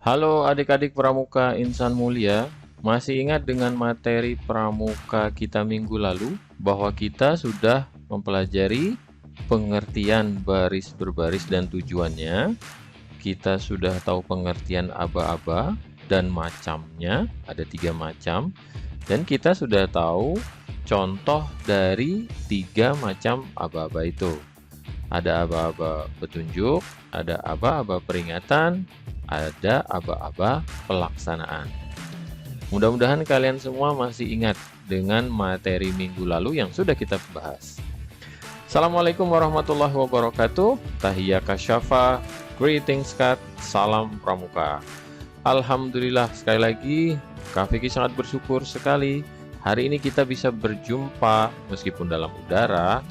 Halo adik-adik pramuka insan mulia, masih ingat dengan materi pramuka kita minggu lalu bahwa kita sudah mempelajari pengertian baris berbaris dan tujuannya. Kita sudah tahu pengertian aba-aba dan macamnya, ada 3 macam. Dan kita sudah tahu contoh dari 3 macam aba-aba itu. Ada aba-aba petunjuk, ada aba-aba peringatan, ada aba-aba pelaksanaan. Mudah-mudahan kalian semua masih ingat dengan materi minggu lalu yang sudah kita bahas. Assalamualaikum warahmatullahi wabarakatuh. Tahiyya kasyafa, greetings kat, salam pramuka. Alhamdulillah, sekali lagi Kak Vicky sangat bersyukur sekali hari ini kita bisa berjumpa meskipun dalam udara.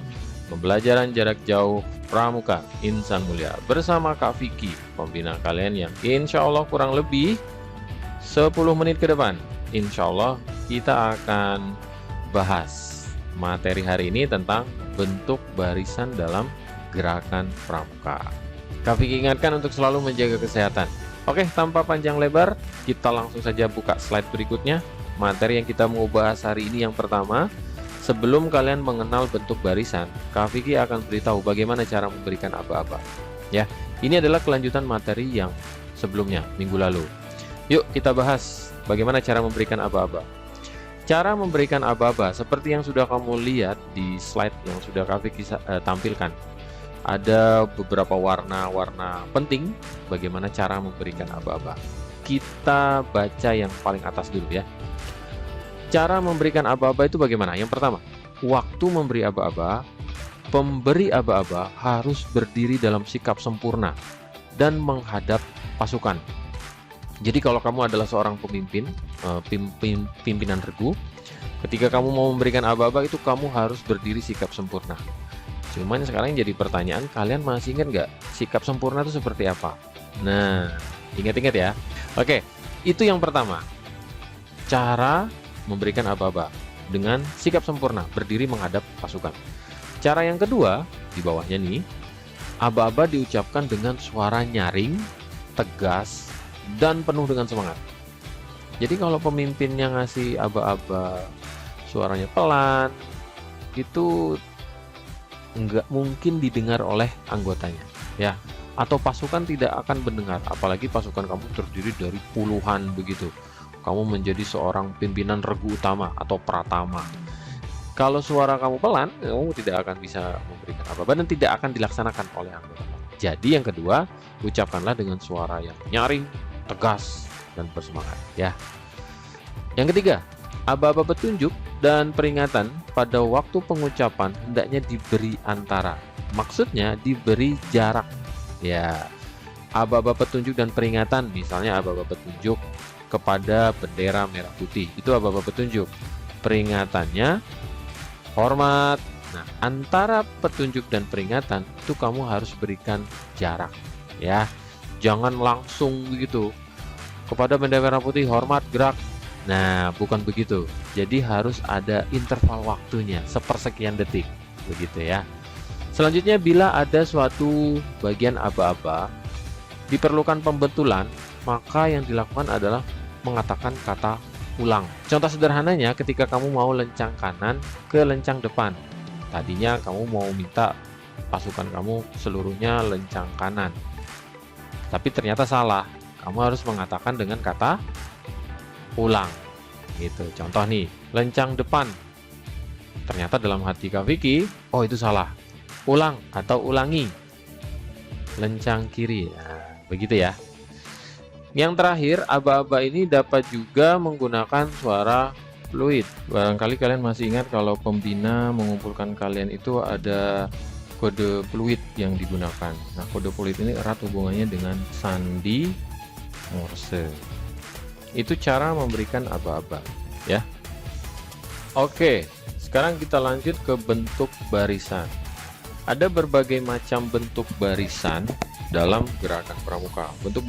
Pembelajaran jarak jauh pramuka insan mulia bersama Kak Vicky, pembina kalian yang insya Allah kurang lebih 10 menit ke depan. Insya Allah kita akan bahas materi hari ini tentang bentuk barisan dalam gerakan pramuka. Kak Vicky ingatkan untuk selalu menjaga kesehatan. Oke, tanpa panjang lebar, kita langsung saja buka slide berikutnya. Materi yang kita mau bahas hari ini yang pertama. Sebelum kalian mengenal bentuk barisan, Kak Vicky akan beritahu bagaimana cara memberikan aba-aba. Ya, ini adalah kelanjutan materi yang sebelumnya, minggu lalu. Yuk kita bahas bagaimana cara memberikan aba-aba. Cara memberikan aba-aba seperti yang sudah kamu lihat di slide yang sudah Kak Vicky tampilkan. Ada beberapa warna-warna penting bagaimana cara memberikan aba-aba. Kita baca yang paling atas dulu ya. Cara memberikan aba-aba itu bagaimana? Yang pertama, waktu memberi aba-aba, pemberi aba-aba harus berdiri dalam sikap sempurna dan menghadap pasukan. Jadi kalau kamu adalah seorang pemimpin, pimpinan regu, ketika kamu mau memberikan aba-aba itu kamu harus berdiri sikap sempurna. Cuman sekarang jadi pertanyaan, kalian masih ingat nggak sikap sempurna itu seperti apa? Nah, ingat-ingat ya. Oke, itu yang pertama. Cara memberikan aba-aba dengan sikap sempurna, berdiri menghadap pasukan. Cara yang kedua, di bawahnya nih, aba-aba diucapkan dengan suara nyaring, tegas, dan penuh dengan semangat. Jadi kalau pemimpinnya ngasih aba-aba suaranya pelan, itu nggak mungkin didengar oleh anggotanya, ya. Atau pasukan tidak akan mendengar, apalagi pasukan kamu terdiri dari puluhan begitu. Kamu menjadi seorang pimpinan regu utama atau pratama. Kalau suara kamu pelan, kamu tidak akan bisa memberikan apa-apa dan tidak akan dilaksanakan oleh anggota. Jadi yang kedua, ucapkanlah dengan suara yang nyaring, tegas, dan bersemangat ya. Yang ketiga, aba-aba petunjuk dan peringatan pada waktu pengucapan hendaknya diberi antara. Maksudnya diberi jarak ya. Aba-aba petunjuk dan peringatan, misalnya aba-aba petunjuk kepada bendera merah putih, itu aba-aba petunjuk. Peringatannya hormat. Nah, antara petunjuk dan peringatan itu kamu harus berikan jarak ya. Jangan langsung begitu. Kepada bendera merah putih hormat, gerak. Nah, bukan begitu. Jadi harus ada interval waktunya, sepersekian detik begitu ya. Selanjutnya, bila ada suatu bagian aba-aba diperlukan pembetulan, maka yang dilakukan adalah mengatakan kata ulang. Contoh sederhananya ketika kamu mau lencang kanan ke lencang depan. Tadinya kamu mau minta pasukan kamu seluruhnya lencang kanan. Tapi ternyata salah. Kamu harus mengatakan dengan kata ulang. Gitu. Contoh nih, lencang depan. Ternyata dalam hati Kak Vicky, oh itu salah. Ulang atau ulangi. Lencang kiri. Nah, begitu ya. Yang terakhir, aba-aba ini dapat juga menggunakan suara fluid. Barangkali kalian masih ingat kalau pembina mengumpulkan kalian itu ada kode fluid yang digunakan. Nah, kode fluid ini erat hubungannya dengan sandi Morse. Itu cara memberikan aba-aba, ya. Oke, sekarang kita lanjut ke bentuk barisan. Ada berbagai macam bentuk barisan dalam gerakan pramuka. Bentuk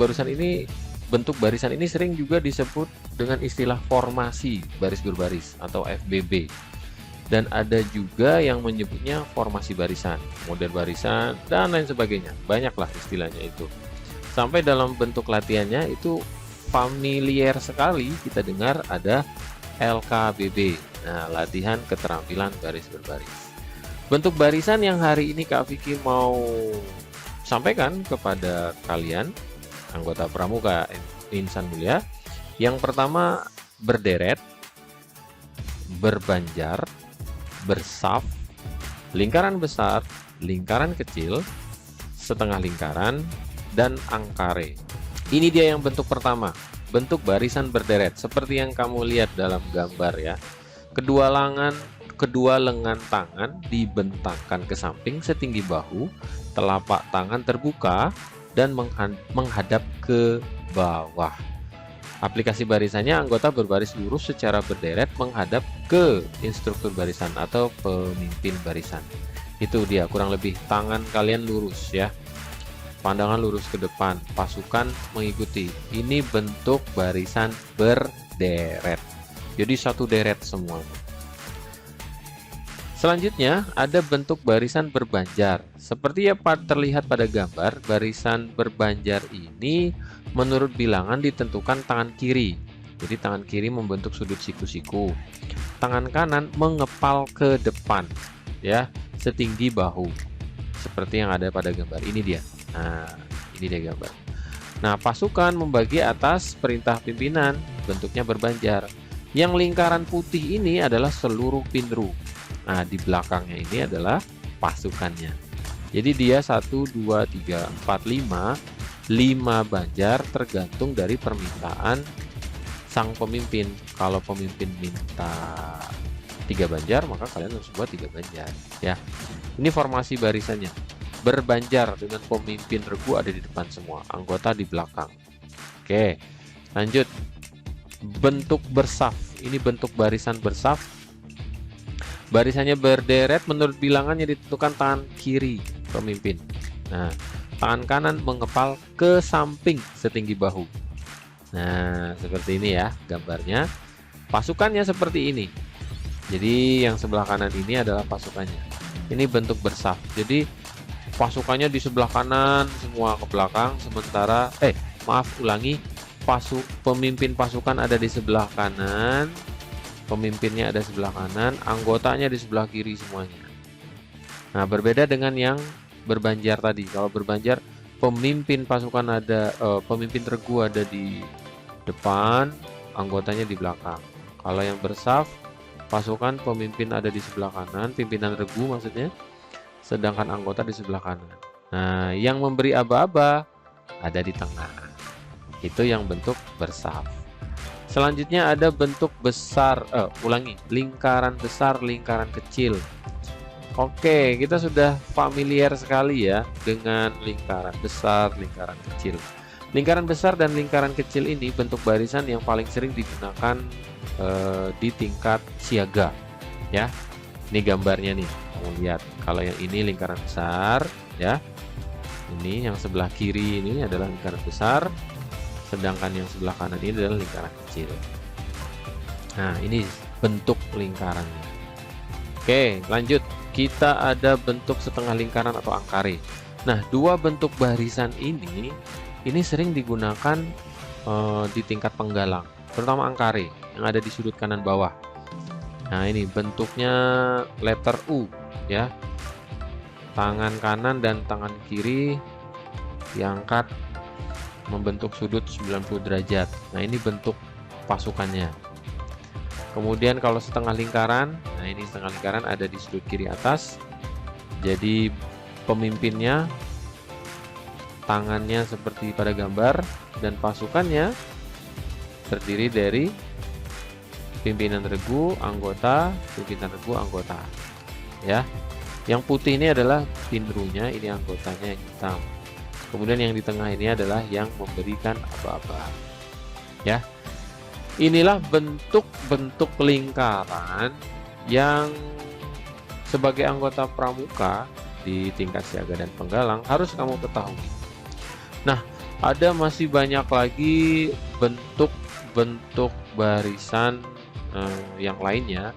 barisan ini sering juga disebut dengan istilah formasi baris berbaris atau FBB. Dan ada juga yang menyebutnya formasi barisan, model barisan, dan lain sebagainya. Banyaklah istilahnya itu. sampai dalam bentuk latihannya itu familiar sekali kita dengar ada LKBB. Nah, latihan keterampilan baris berbaris. Bentuk barisan yang hari ini Kak Vicky mau sampaikan kepada kalian anggota pramuka insan mulia. Yang pertama berderet, berbanjar, bersaf, lingkaran besar, lingkaran kecil, setengah lingkaran, dan angkare. Ini dia yang bentuk pertama, bentuk barisan berderet seperti yang kamu lihat dalam gambar ya. Kedua lengan tangan dibentangkan ke samping setinggi bahu, telapak tangan terbuka dan menghadap ke bawah. Aplikasi barisannya anggota berbaris lurus secara berderet menghadap ke instruktur barisan atau pemimpin barisan. Itu dia kurang lebih, tangan kalian lurus ya. Pandangan lurus ke depan, pasukan mengikuti. Ini bentuk barisan berderet. Jadi satu deret semuanya. Selanjutnya ada bentuk barisan berbanjar. Seperti yang terlihat pada gambar, barisan berbanjar ini menurut bilangan ditentukan tangan kiri. Jadi tangan kiri membentuk sudut siku-siku. Tangan kanan mengepal ke depan ya, setinggi bahu. Seperti yang ada pada gambar ini dia. Nah, ini dia gambar. Nah, pasukan membagi atas perintah pimpinan, bentuknya berbanjar. Yang lingkaran putih ini adalah seluruh pinru. Nah, di belakangnya ini adalah pasukannya. Jadi dia 1, 2, 3, 4, 5 banjar tergantung dari permintaan sang pemimpin. Kalau pemimpin minta 3 banjar, maka kalian harus buat 3 banjar ya. Ini formasi barisannya. Berbanjar dengan pemimpin regu ada di depan semua, anggota di belakang. Oke, lanjut. Bentuk bersaf. Ini bentuk barisan bersaf. Barisannya berderet menurut bilangannya ditentukan tangan kiri pemimpin. Nah, tangan kanan mengepal ke samping setinggi bahu. Nah, seperti ini ya gambarnya. Pasukannya seperti ini. Jadi yang sebelah kanan ini adalah pasukannya. Ini bentuk bersaf. Jadi pasukannya di sebelah kanan semua ke belakang, sementara pemimpin pasukan ada di sebelah kanan, pemimpinnya ada sebelah kanan, anggotanya di sebelah kiri semuanya. Nah, berbeda dengan yang berbanjar tadi. Kalau berbanjar pemimpin pasukan pemimpin regu ada di depan, anggotanya di belakang. Kalau yang bersaf, pasukan pemimpin ada di sebelah kanan, pimpinan regu maksudnya, sedangkan anggota di sebelah kanan. Nah, yang memberi aba-aba ada di tengah. Itu yang bentuk bersaf. Selanjutnya ada bentuk besar, lingkaran besar, lingkaran kecil. Oke, kita sudah familiar sekali ya dengan lingkaran besar, lingkaran kecil. Lingkaran besar dan lingkaran kecil ini bentuk barisan yang paling sering digunakan di tingkat siaga ya. Ini gambarnya nih, kamu lihat. Kalau yang ini lingkaran besar ya, ini yang sebelah kiri ini adalah lingkaran besar, sedangkan yang sebelah kanan ini adalah lingkaran kecil. Nah, ini bentuk lingkarannya. Oke, lanjut. Kita ada bentuk setengah lingkaran atau angkare. Nah, dua bentuk barisan ini sering digunakan di tingkat penggalang, terutama angkare yang ada di sudut kanan bawah. Nah, ini bentuknya letter U ya. Tangan kanan dan tangan kiri diangkat membentuk sudut 90 derajat. Nah, ini bentuk pasukannya. Kemudian kalau setengah lingkaran, nah ini setengah lingkaran ada di sudut kiri atas. Jadi pemimpinnya tangannya seperti pada gambar dan pasukannya terdiri dari pimpinan regu, anggota, pimpinan regu, anggota. Ya. Yang putih ini adalah pinrunya, ini anggotanya yang hitam. Kemudian yang di tengah ini adalah yang memberikan aba-aba. Ya. Inilah bentuk-bentuk lingkaran yang sebagai anggota pramuka di tingkat siaga dan penggalang harus kamu ketahui. Nah, ada masih banyak lagi bentuk-bentuk barisan yang lainnya,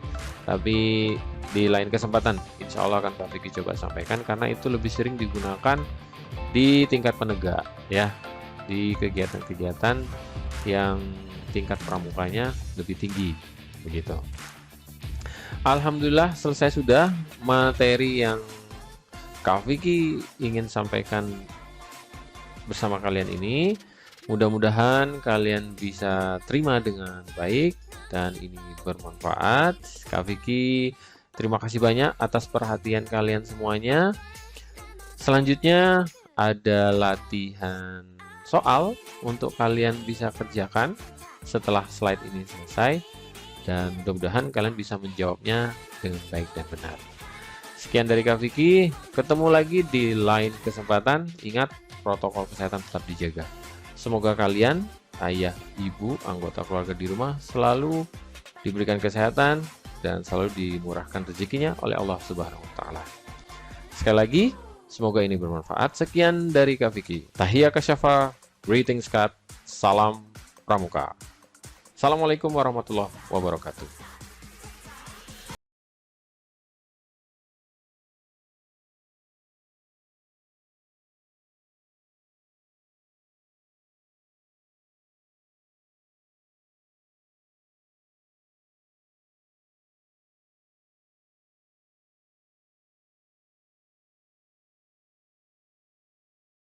tapi di lain kesempatan insya Allah akan Pak Vicky coba sampaikan karena itu lebih sering digunakan di tingkat penegak ya. di kegiatan-kegiatan yang tingkat pramukanya lebih tinggi, begitu. Alhamdulillah selesai sudah materi yang Kak Vicky ingin sampaikan bersama kalian ini. Mudah-mudahan kalian bisa terima dengan baik dan ini bermanfaat. Kak Vicky, terima kasih banyak atas perhatian kalian semuanya. Selanjutnya ada latihan soal untuk kalian bisa kerjakan setelah slide ini selesai, dan mudah-mudahan kalian bisa menjawabnya dengan baik dan benar. Sekian dari Kak Vicky, ketemu lagi di lain kesempatan. Ingat, protokol kesehatan tetap dijaga. Semoga kalian, ayah, ibu, anggota keluarga di rumah selalu diberikan kesehatan dan selalu dimurahkan rezekinya oleh Allah Subhanahu wa Ta'ala. Sekali lagi, semoga ini bermanfaat. Sekian dari Kak Vicky. Tahiyya kasyafa, greetings Kat, salam pramuka. Assalamualaikum warahmatullahi wabarakatuh.